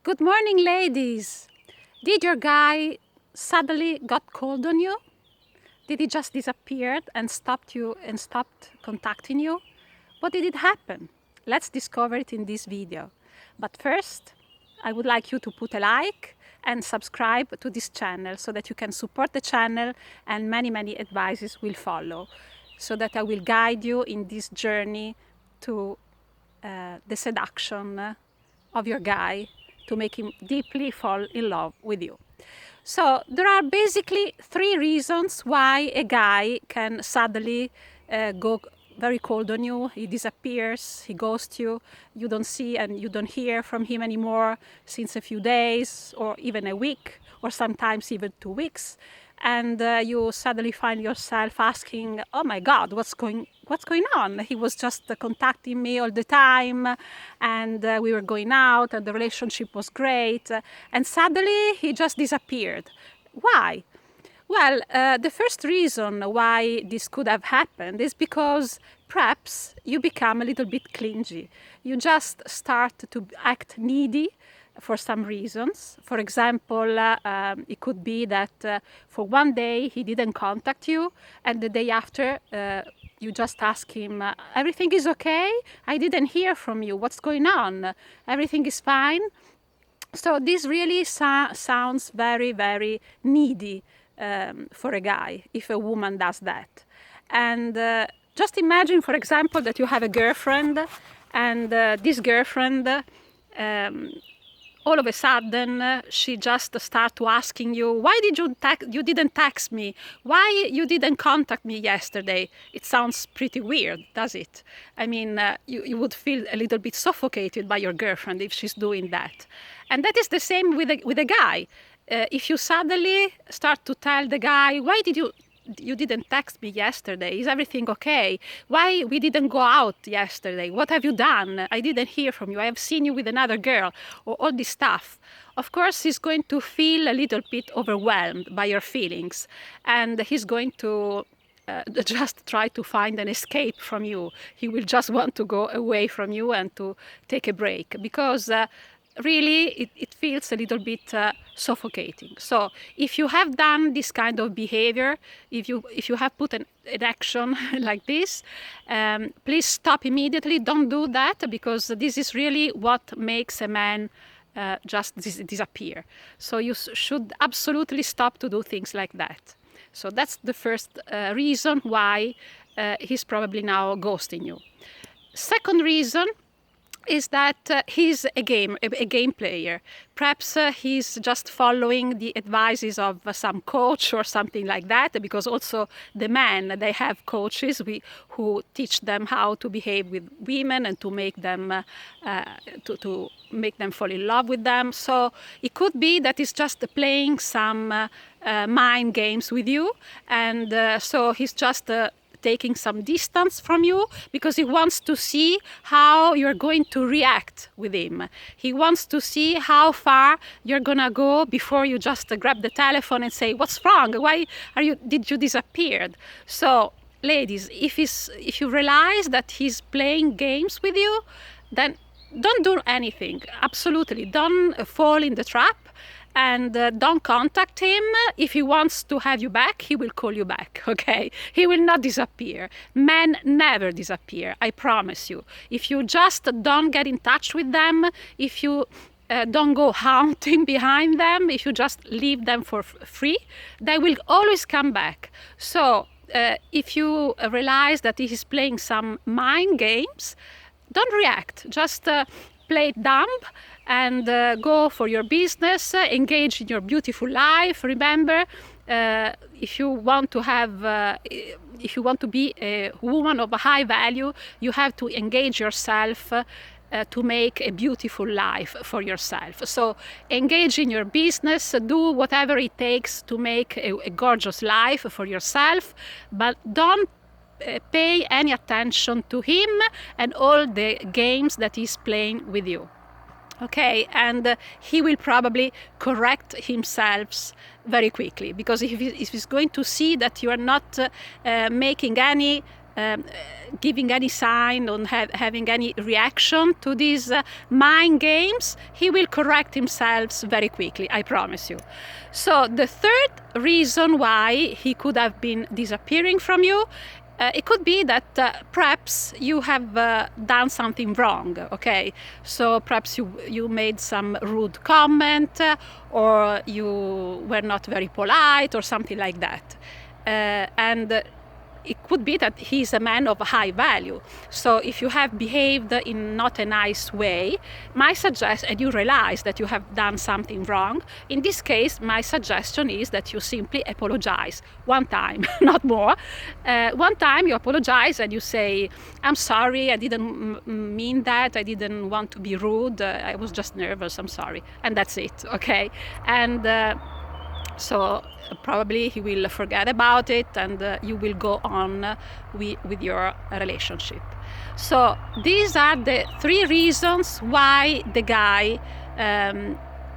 Good morning, ladies. Did your guy suddenly got cold on you? Did he just disappear and stopped contacting you? What did it happen? Let's discover it in this video. But first, I would like you to put a like and subscribe to this channel so that you can support the channel and many advices will follow so that I will guide you in this journey to the seduction of your guy to make him deeply fall in love with you. So there are basically three reasons why a guy can suddenly go very cold on you. He disappears, he ghosts you, you don't see and you don't hear from him anymore since a few days or even a week or sometimes even 2 weeks. And you suddenly find yourself asking, oh my God, what's going on? He was just contacting me all the time and we were going out and the relationship was great. And suddenly he just disappeared. Why? Well, the first reason why this could have happened is because perhaps you become a little bit clingy. You just start to act needy for some reasons. For example, it could be that for one day he didn't contact you and the day after you just ask him, everything is okay? I didn't hear from you. What's going on? Everything is fine? So this really sounds very needy for a guy if a woman does that. And just imagine, for example, that you have a girlfriend and this girlfriend all of a sudden she just start to asking you, why did you didn't text me? Why you didn't contact me yesterday? It sounds pretty weird, does it? I mean, you would feel a little bit suffocated by your girlfriend if she's doing that. And that is the same with a guy. If you suddenly start to tell the guy, why did you didn't text me yesterday? Is everything okay? Why we didn't go out yesterday? What have you done? I didn't hear from you. I have seen you with another girl, or all this stuff. Of course, he's going to feel a little bit overwhelmed by your feelings, and he's going to just try to find an escape from you. He will just want to go away from you and to take a break because really it feels a little bit suffocating. So if you have done this kind of behavior, if you have put an action like this, please stop immediately. Don't do that because this is really what makes a man just disappear. So you should absolutely stop to do things like that. So that's the first reason why he's probably now ghosting you. Second reason is that he's a game player. Perhaps he's just following the advices of some coach or something like that, because also the men, they have coaches who teach them how to behave with women and to make them to make them fall in love with them. So it could be that he's just playing some mind games with you, and so he's just taking some distance from you because he wants to see how you're going to react with him. He wants to see how far you're gonna go before you just grab the telephone and say, what's wrong? Why did you disappear? So ladies, if you realize that he's playing games with you, then don't do anything. Absolutely, don't fall in the trap. And don't contact him. If he wants to have you back, he will call you back, okay? He will not disappear. Men never disappear, I promise you. If you just don't get in touch with them, if you don't go hunting behind them, if you just leave them for free, they will always come back. So if you realize that he is playing some mind games, don't react. Just play it dumb and go for your business, engage in your beautiful life. Remember, if you want to be a woman of a high value, you have to engage yourself to make a beautiful life for yourself. So engage in your business, do whatever it takes to make a gorgeous life for yourself, but don't pay any attention to him and all the games that he's playing with you. Okay, and he will probably correct himself very quickly, because if he's going to see that you are not making any giving any sign or having any reaction to these mind games, he will correct himself very quickly, I promise you. So the third reason why he could have been disappearing from you, it could be that perhaps you have done something wrong, okay? So perhaps you made some rude comment, or you were not very polite, or something like that. And it could be that he's a man of high value. So if you have behaved in not a nice way, and you realize that you have done something wrong, in this case, my suggestion is that you simply apologize one time, not more. One time you apologize and you say, I'm sorry, I didn't mean that, I didn't want to be rude, I was just nervous, I'm sorry. And that's it, okay? And so probably he will forget about it, and you will go on with your relationship. So these are the 3 reasons why the guy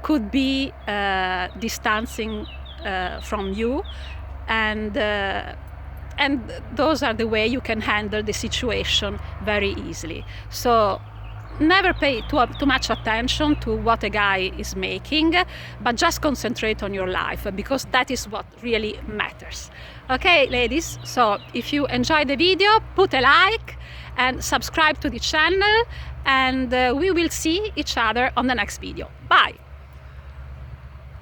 could be distancing from you, and those are the way you can handle the situation very easily. So never pay too much attention to what a guy is making, but just concentrate on your life, because that is what really matters. Okay, ladies, so if you enjoyed the video, put a like and subscribe to the channel, and we will see each other on the next video. Bye!